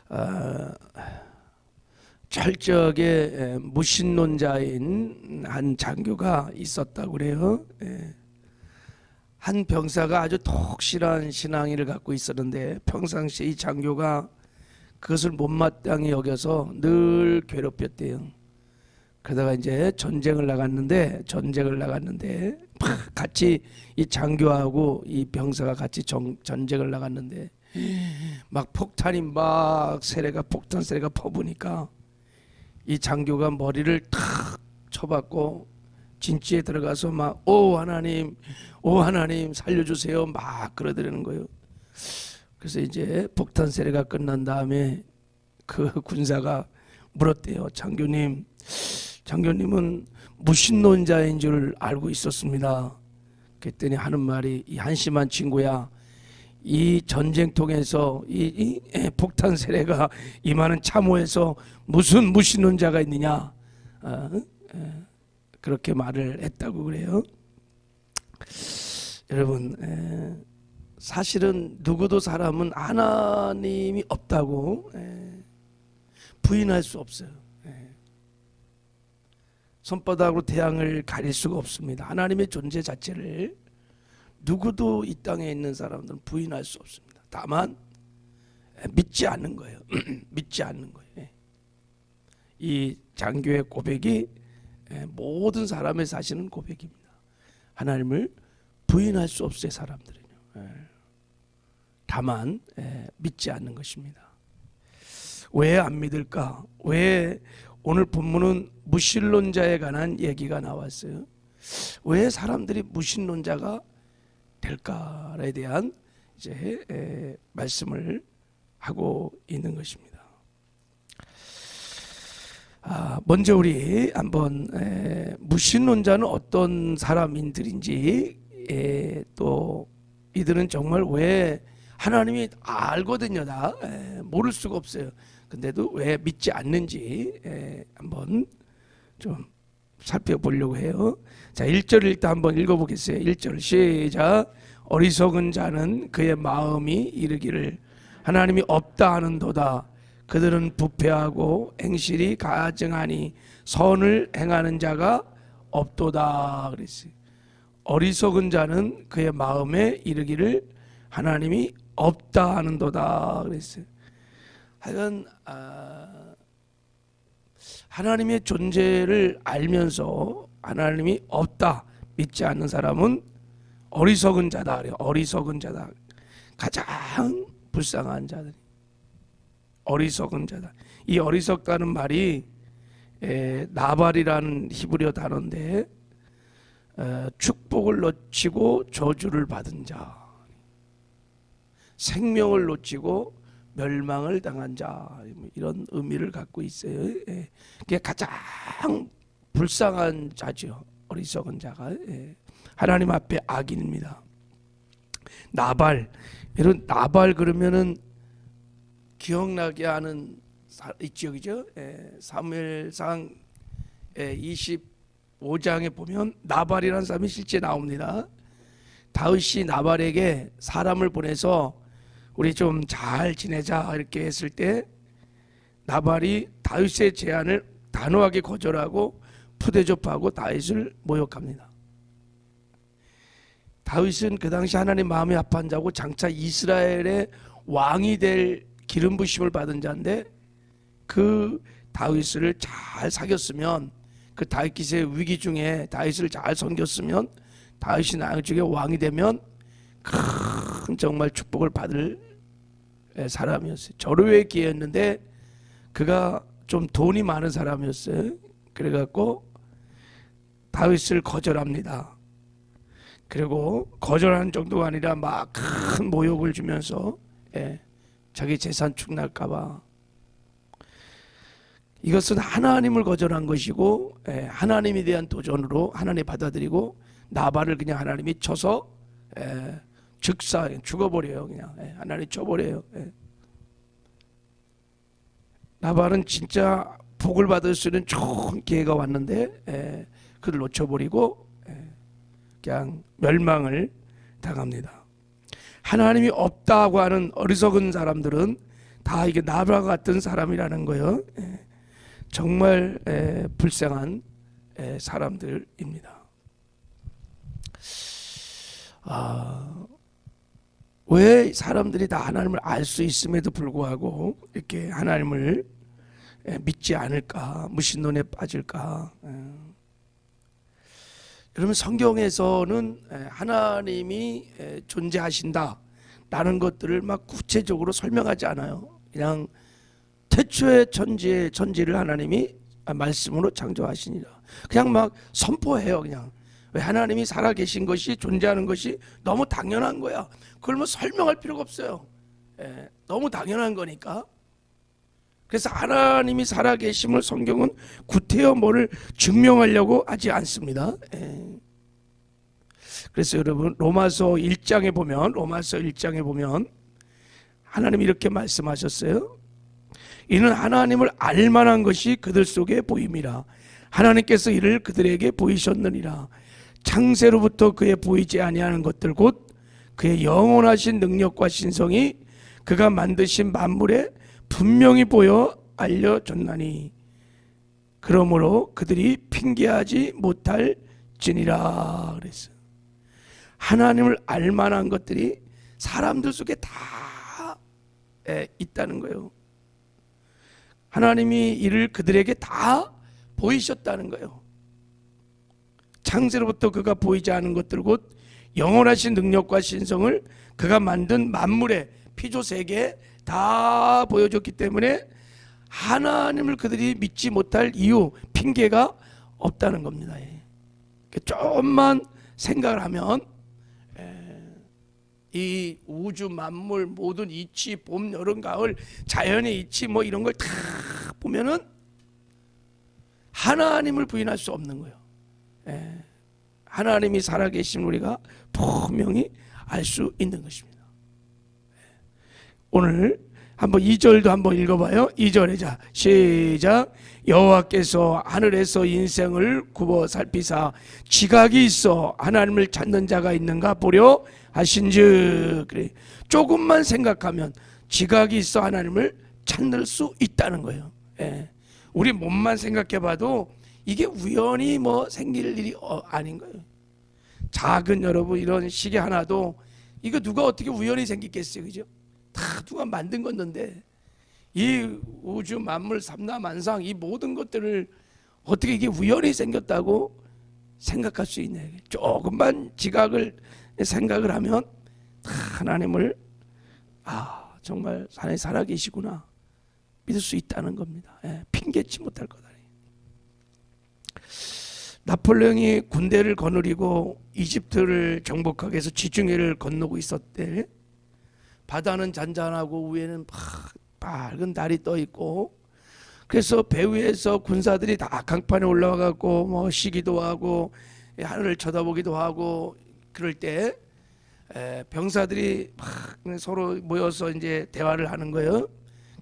어, 철저하게 무신론자인 한 장교가 있었다고 그래요. 한 병사가 아주 독실한 신앙의를 갖고 있었는데 평상시에 이 장교가 그것을 못마땅히 여겨서 늘 괴롭혔대요. 그러다가 이제 전쟁을 나갔는데 같이 이 장교하고 이 병사가 같이 전쟁을 나갔는데 막 폭탄 세례가 퍼부니까 이 장교가 머리를 탁 쳐박고 진지에 들어가서 막 오 하나님 살려주세요 막 그러더라는 거예요. 그래서 이제 폭탄 세례가 끝난 다음에 그 군사가 물었대요. 장교님은 무신론자인 줄 알고 있었습니다. 그랬더니 하는 말이, 이 한심한 친구야, 이 전쟁통에서 이 폭탄 세례가 임하는 참호에서 무슨 무신론자가 있느냐, 그렇게 말을 했다고 그래요. 여러분, 사실은 누구도 사람은 하나님이 없다고 부인할 수 없어요. 손바닥으로 태양을 가릴 수가 없습니다. 하나님의 존재 자체를 누구도 이 땅에 있는 사람들은 부인할 수 없습니다. 다만 믿지 않는 거예요. 믿지 않는 거예요. 이 장교의 고백이 모든 사람의 사실은 고백입니다. 하나님을 부인할 수 없어요, 사람들은요. 다만 믿지 않는 것입니다. 왜 안 믿을까? 왜 오늘 본문은 무신론자에 관한 얘기가 나왔어요? 왜 사람들이 무신론자가 될까에 대한 이제 말씀을 하고 있는 것입니다. 먼저 우리 한번 무신론자는 어떤 사람인들인지, 또 이들은 정말 왜 하나님이 알거든요. 다 모를 수가 없어요. 근데도 왜 믿지 않는지 한번 좀 살펴보려고 해요. 자, 1절 일단 한번 읽어보겠어요. 1절 시작. 어리석은 자는 그의 마음이 이르기를 하나님이 없다 하는도다. 그들은 부패하고 행실이 가증하니 선을 행하는 자가 없도다 그랬어요. 어리석은 자는 그의 마음에 이르기를 하나님이 없다 하는도다 그랬어요. 하여간 하나님의 존재를 알면서 하나님이 없다 믿지 않는 사람은 어리석은 자다 그래요. 어리석은 자다. 가장 불쌍한 자들. 어리석은 자다. 이 어리석다는 말이 나발이라는 히브리어 단어인데 축복을 놓치고 저주를 받은 자, 생명을 놓치고 멸망을 당한 자, 이런 의미를 갖고 있어요. 그게 가장 불쌍한 자죠. 어리석은 자가 하나님 앞에 악인입니다. 나발, 이런 나발 그러면은 기억나게 하는 있죠, 그죠? 사무엘상 25장에 보면 나발이라는 사람이 실제 나옵니다. 다윗이 나발에게 사람을 보내서 우리 좀 잘 지내자 이렇게 했을 때 나발이 다윗의 제안을 단호하게 거절하고 푸대접하고 다윗을 모욕합니다. 다윗은 그 당시 하나님 마음이 합한 자고 장차 이스라엘의 왕이 될 기름 부심을 받은 자인데, 그 다윗을 잘 사귀었으면, 그 다윗 기세의 위기 중에 다윗을 잘 섬겼으면, 다윗이 나중에 왕이 되면 큰 정말 축복을 받을 사람이었어요. 절호의 기회였는데 그가 좀 돈이 많은 사람이었어요. 그래갖고 다윗을 거절합니다. 그리고 거절하는 정도가 아니라 막 큰 모욕을 주면서 자기 재산 축날까봐. 이것은 하나님을 거절한 것이고 하나님에 대한 도전으로 하나님 받아들이고 나발을 그냥 하나님이 쳐서 죽어버려요. 그냥 하나님 쳐버려요. 나발은 진짜 복을 받을 수 있는 좋은 기회가 왔는데 그를 놓쳐버리고 그냥 멸망을 당합니다. 하나님이 없다고 하는 어리석은 사람들은 다 이게 나무와 같은 사람이라는 거요. 정말 불쌍한 사람들입니다. 왜 사람들이 다 하나님을 알 수 있음에도 불구하고 이렇게 하나님을 믿지 않을까, 무신론에 빠질까? 여러분, 성경에서는 하나님이 존재하신다라는 것들을 막 구체적으로 설명하지 않아요. 그냥 태초의 천지를 하나님이 말씀으로 창조하시니라. 그냥 막 선포해요. 그냥 왜 하나님이 살아계신 것이, 존재하는 것이 너무 당연한 거야. 그걸 뭐 설명할 필요가 없어요. 너무 당연한 거니까. 그래서 하나님이 살아계심을 성경은 구태여 뭐를 증명하려고 하지 않습니다. 그래서 여러분, 로마서 1장에 보면 하나님이 이렇게 말씀하셨어요. 이는 하나님을 알만한 것이 그들 속에 보임이라. 하나님께서 이를 그들에게 보이셨느니라. 창세로부터 그의 보이지 아니하는 것들 곧 그의 영원하신 능력과 신성이 그가 만드신 만물에 분명히 보여 알려졌나니 그러므로 그들이 핑계하지 못할지니라. 그랬어요. 하나님을 알만한 것들이 사람들 속에 다 있다는 거예요. 하나님이 이를 그들에게 다 보이셨다는 거예요. 창세로부터 그가 보이지 않은 것들 곧 영원하신 능력과 신성을 그가 만든 만물의 피조세계에 다 보여줬기 때문에 하나님을 그들이 믿지 못할 이유, 핑계가 없다는 겁니다. 조금만 생각을 하면 이 우주 만물 모든 이치, 봄, 여름, 가을, 자연의 이치 뭐 이런 걸 다 보면은 하나님을 부인할 수 없는 거예요. 하나님이 살아계신 우리가 분명히 알 수 있는 것입니다. 오늘 한번 2절도 한번 읽어봐요. 2절에 자 시작. 여호와께서 하늘에서 인생을 굽어 살피사 지각이 있어 하나님을 찾는 자가 있는가 보려 하신즉. 그래, 조금만 생각하면 지각이 있어 하나님을 찾을 수 있다는 거예요. 우리 몸만 생각해봐도 이게 우연히 뭐 생길 일이 아닌 거예요. 작은 여러분 이런 시계 하나도 이거 누가 어떻게 우연히 생기겠어요, 그죠? 다 누가 만든 건데 이 우주 만물 삼라만상 이 모든 것들을 어떻게 이게 우연히 생겼다고 생각할 수 있냐. 조금만 지각을 생각을 하면 하나님을 정말 하나님 살아계시구나 믿을 수 있다는 겁니다. 핑계치 못할 거다. 나폴레옹이 군대를 거느리고 이집트를 정복하기 위해서 지중해를 건너고 있었대. 바다는 잔잔하고 위에는 밝은 달이 떠 있고, 그래서 배 위에서 군사들이 다 강판에 올라와 갖고 뭐 쉬기도 하고 하늘을 쳐다보기도 하고 그럴 때 병사들이 막 서로 모여서 이제 대화를 하는 거예요.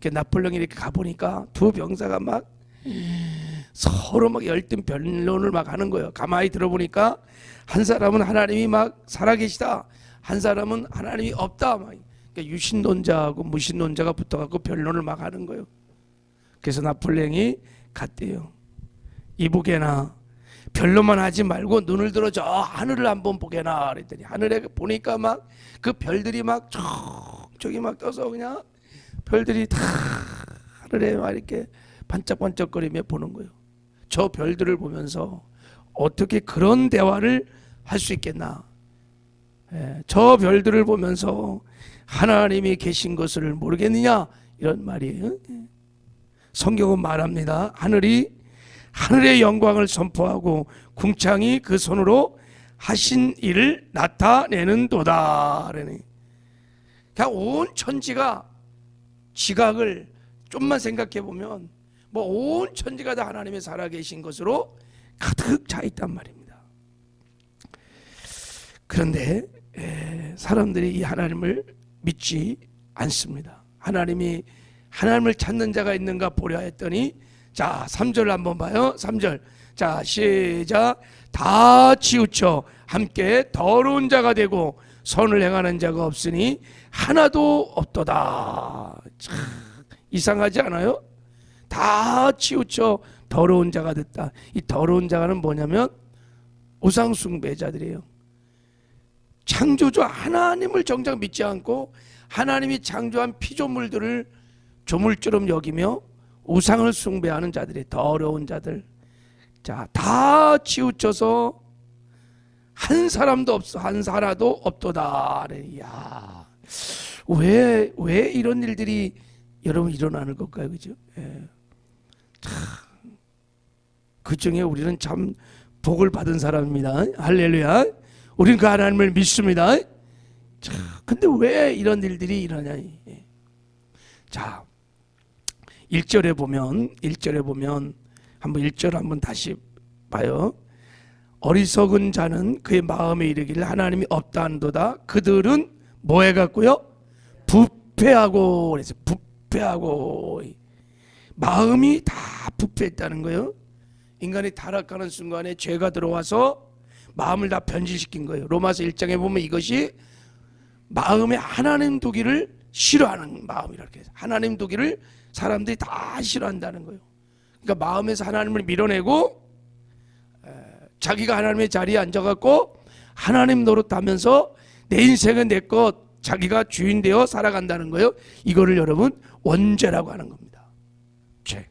나폴레옹이 이렇게 가보니까 두 병사가 막 서로 막 열띤 변론을 막 하는 거예요. 가만히 들어보니까 한 사람은 하나님이 막 살아계시다, 한 사람은 하나님이 없다. 막 그러니까 유신론자하고 무신론자가 붙어갖고 변론을 막 하는 거예요. 그래서 나폴레옹이 갔대요. 이보게나 별로만 하지 말고 눈을 들어 저 하늘을 한번 보게나 그랬더니 하늘에 보니까 막 그 별들이 막 저기 막 떠서 그냥 별들이 다 하늘에 막 이렇게 반짝반짝거리며 보는 거예요. 저 별들을 보면서 어떻게 그런 대화를 할 수 있겠나. 저 별들을 보면서 하나님이 계신 것을 모르겠느냐 이런 말이에요. 성경은 말합니다. 하늘이 하늘의 영광을 선포하고 궁창이 그 손으로 하신 일을 나타내는도다. 그냥 온 천지가 지각을 좀만 생각해 보면 뭐 온 천지가 다 하나님의 살아계신 것으로 가득 차 있단 말입니다. 그런데 사람들이 이 하나님을 믿지 않습니다. 하나님을 찾는 자가 있는가 보려 했더니 자 3절 한번 봐요. 3절 자 시작. 다 치우쳐 함께 더러운 자가 되고 선을 행하는 자가 없으니 하나도 없도다. 참. 이상하지 않아요? 다 치우쳐 더러운 자가 됐다. 이 더러운 자가는 뭐냐면 우상 숭배자들이에요. 창조주 하나님을 정작 믿지 않고 하나님이 창조한 피조물들을 조물주름 여기며 우상을 숭배하는 자들이 더러운 자들. 자, 다 치우쳐서 한 사람도 없어, 한 사라도 없도다. 야, 왜 이런 일들이 여러분 일어나는 걸까요, 그죠? 예. 그 중에 우리는 참 복을 받은 사람입니다. 할렐루야. 우리는 그 하나님을 믿습니다. 자, 근데 왜 이런 일들이 일어나냐? 예. 자, 1절에 보면 한번 1절 한번 다시 봐요. 어리석은 자는 그의 마음에 이르기를 하나님이 없다 한도다. 그들은 뭐 해갖고요? 부패하고 그래서 부패하고 마음이 다 부패했다는 거예요. 인간이 타락하는 순간에 죄가 들어와서 마음을 다 변질시킨 거예요. 로마서 1장에 보면 이것이 마음에 하나님 두기를 싫어하는 마음이라고 해서 하나님 두기를 사람들이 다 싫어한다는 거예요. 그러니까 마음에서 하나님을 밀어내고 자기가 하나님의 자리에 앉아갖고 하나님 노릇하면서 내 인생은 내 것 자기가 주인 되어 살아간다는 거예요. 이거를 여러분 원죄라고 하는 겁니다. 죄.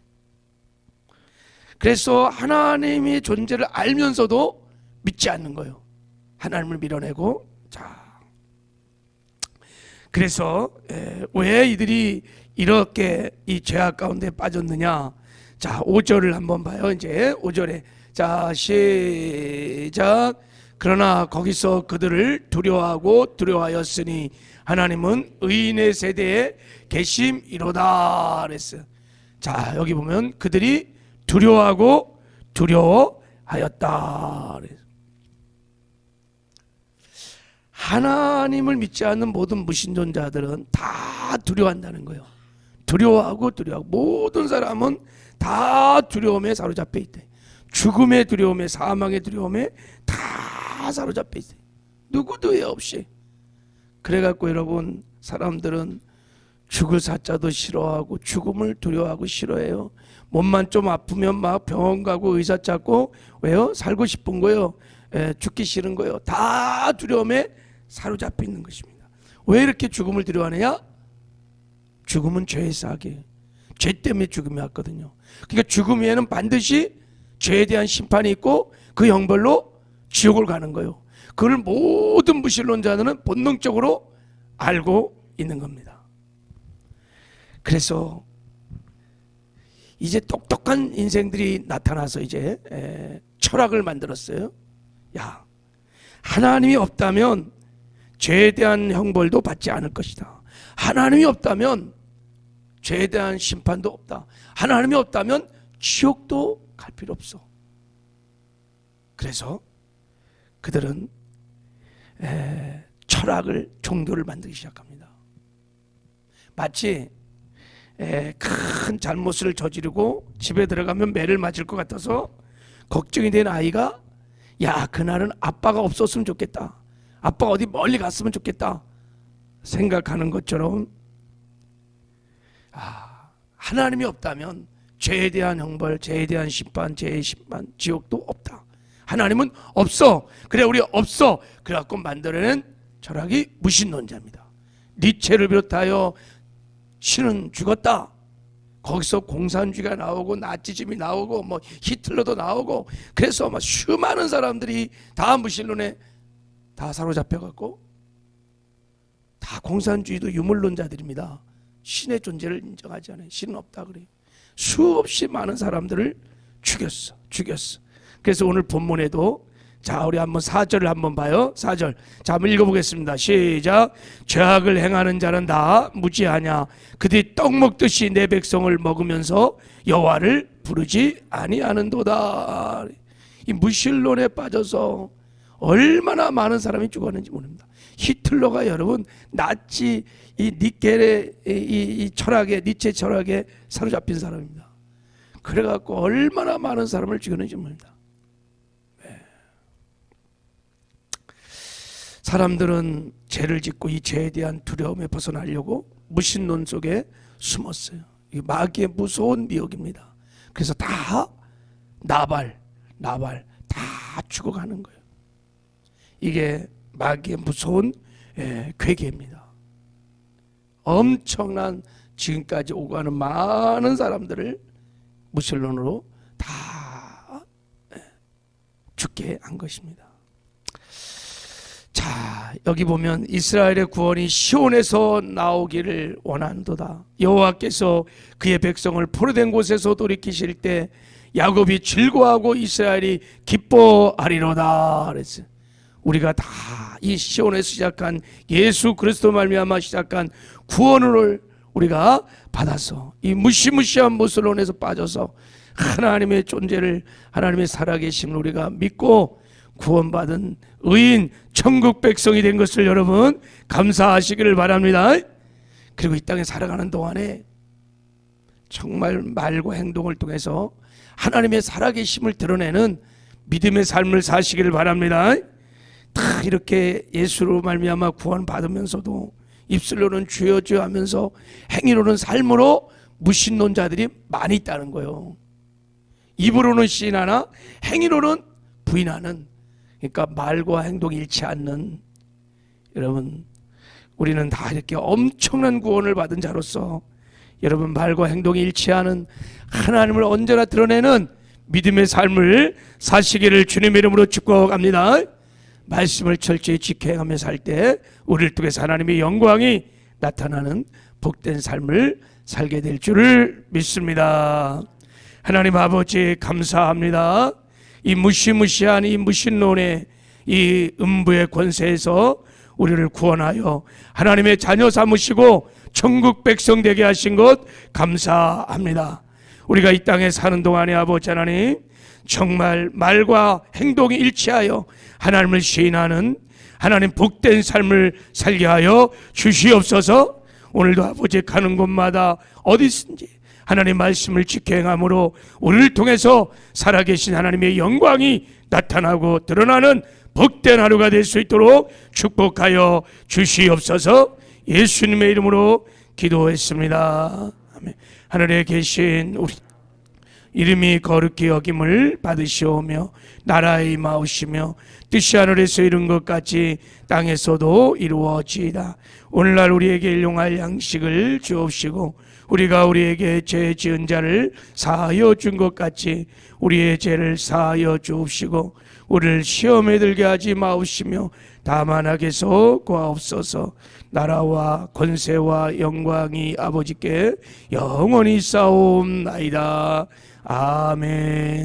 그래서 하나님의 존재를 알면서도 믿지 않는 거예요. 하나님을 밀어내고. 자, 그래서 왜 이들이 이렇게 이 죄악 가운데 빠졌느냐? 자, 5절을 한번 봐요. 이제 5절에 자, 시작. 그러나 거기서 그들을 두려워하고 두려워하였으니 하나님은 의인의 세대에 계심이로다 그랬어요. 자, 여기 보면 그들이 두려워하고 두려워하였다 그랬어요. 하나님을 믿지 않는 모든 무신론자들은 다 두려워한다는 거예요. 두려워하고 두려워하고 모든 사람은 다 두려움에 사로잡혀 있대. 죽음의 두려움에 사망의 두려움에 다 사로잡혀 있어요. 누구도 예 없이. 그래갖고 여러분 사람들은 죽을 사자도 싫어하고 죽음을 두려워하고 싫어해요. 몸만 좀 아프면 막 병원 가고 의사 찾고 왜요? 살고 싶은 거예요. 죽기 싫은 거예요. 다 두려움에 사로잡혀 있는 것입니다. 왜 이렇게 죽음을 두려워하느냐? 죽음은 죄의 싹이에요. 죄 때문에 죽음이 왔거든요. 그러니까 죽음 위에는 반드시 죄에 대한 심판이 있고 그 형벌로 지옥을 가는 거예요. 그걸 모든 무신론자들은 본능적으로 알고 있는 겁니다. 그래서 이제 똑똑한 인생들이 나타나서 이제 철학을 만들었어요. 야, 하나님이 없다면 죄에 대한 형벌도 받지 않을 것이다. 하나님이 없다면 죄에 대한 심판도 없다. 하나님이 없다면 지옥도 갈 필요 없어. 그래서 그들은 철학을, 종교를 만들기 시작합니다. 마치 큰 잘못을 저지르고 집에 들어가면 매를 맞을 것 같아서 걱정이 된 아이가 야, 그날은 아빠가 없었으면 좋겠다. 아빠가 어디 멀리 갔으면 좋겠다 생각하는 것처럼 하나님이 없다면 죄에 대한 형벌, 죄에 대한 심판, 죄의 심판, 지옥도 없다. 하나님은 없어. 그래, 우리 없어. 그래갖고 만들어낸 철학이 무신론자입니다. 니체를 비롯하여 신은 죽었다. 거기서 공산주의가 나오고 나치즘이 나오고 뭐 히틀러도 나오고 그래서 막 수많은 사람들이 다 무신론에 다 사로잡혀갖고 다 공산주의도 유물론자들입니다. 신의 존재를 인정하지 않아요. 신은 없다 그래요. 수없이 많은 사람들을 죽였어. 그래서 오늘 본문에도 자, 우리 한번 4절을 한번 봐요. 4절. 자, 한번 읽어보겠습니다. 시작. 죄악을 행하는 자는 다 무지하냐. 그들이 떡 먹듯이 내 백성을 먹으면서 여호와를 부르지 아니하는도다. 이 무신론에 빠져서 얼마나 많은 사람이 죽었는지 모릅니다. 히틀러가 여러분 나치 이 니켈의 이 철학에, 니체 철학에 사로잡힌 사람입니다. 그래갖고 얼마나 많은 사람을 죽였는지 모릅니다. 사람들은 죄를 짓고 이 죄에 대한 두려움에 벗어나려고 무신론 속에 숨었어요. 이 마귀의 무서운 미혹입니다. 그래서 다 나발 다 죽어가는 거예요. 이게 마귀의 무서운 괴계입니다. 엄청난 지금까지 오고 가는 많은 사람들을 무신론으로 다 죽게 한 것입니다. 자, 여기 보면 이스라엘의 구원이 시온에서 나오기를 원한도다. 여호와께서 그의 백성을 포로된 곳에서 돌이키실 때 야곱이 즐거워하고 이스라엘이 기뻐하리로다 그랬어요. 우리가 다 이 시온에서 시작한 예수 그리스도 말미암아 시작한 구원을 우리가 받아서 이 무시무시한 무슬론에서 빠져서 하나님의 존재를, 하나님의 살아계심을 우리가 믿고 구원받은 의인 천국 백성이 된 것을 여러분 감사하시기를 바랍니다. 그리고 이 땅에 살아가는 동안에 정말 말과 행동을 통해서 하나님의 살아계심을 드러내는 믿음의 삶을 사시기를 바랍니다. 다 이렇게 예수로 말미암아 구원받으면서도 입술로는 주여 주여 하면서 행위로는 삶으로 무신론자들이 많이 있다는 거예요. 입으로는 시인하나 행위로는 부인하는, 그러니까 말과 행동이 일치 않는, 여러분 우리는 다 이렇게 엄청난 구원을 받은 자로서 여러분 말과 행동이 일치하는 하나님을 언제나 드러내는 믿음의 삶을 사시기를 주님의 이름으로 축복합니다. 말씀을 철저히 지켜가며 살 때 우리를 통해서 하나님의 영광이 나타나는 복된 삶을 살게 될 줄을 믿습니다. 하나님 아버지 감사합니다. 이 무시무시한 이 무신론의 이 음부의 권세에서 우리를 구원하여 하나님의 자녀 삼으시고 천국 백성 되게 하신 것 감사합니다. 우리가 이 땅에 사는 동안에 아버지 하나님 정말 말과 행동이 일치하여 하나님을 시인하는 하나님 복된 삶을 살게 하여 주시옵소서. 오늘도 아버지 가는 곳마다 어디든지 하나님 말씀을 지켜 행함으로 우리를 통해서 살아계신 하나님의 영광이 나타나고 드러나는 복된 하루가 될 수 있도록 축복하여 주시옵소서. 예수님의 이름으로 기도했습니다. 아멘. 하늘에 계신 우리 이름이 거룩히 여김을 받으시오며 나라에 임하오시며 뜻이 하늘에서 이룬 것 같이 땅에서도 이루어지이다. 오늘날 우리에게 일용할 양식을 주옵시고 우리가 우리에게 죄 지은 자를 사하여 준 것 같이 우리의 죄를 사하여 주옵시고 우리를 시험에 들게 하지 마옵시며 다만 악에서 구하옵소서. 나라와 권세와 영광이 아버지께 영원히 싸움나이다. 아멘.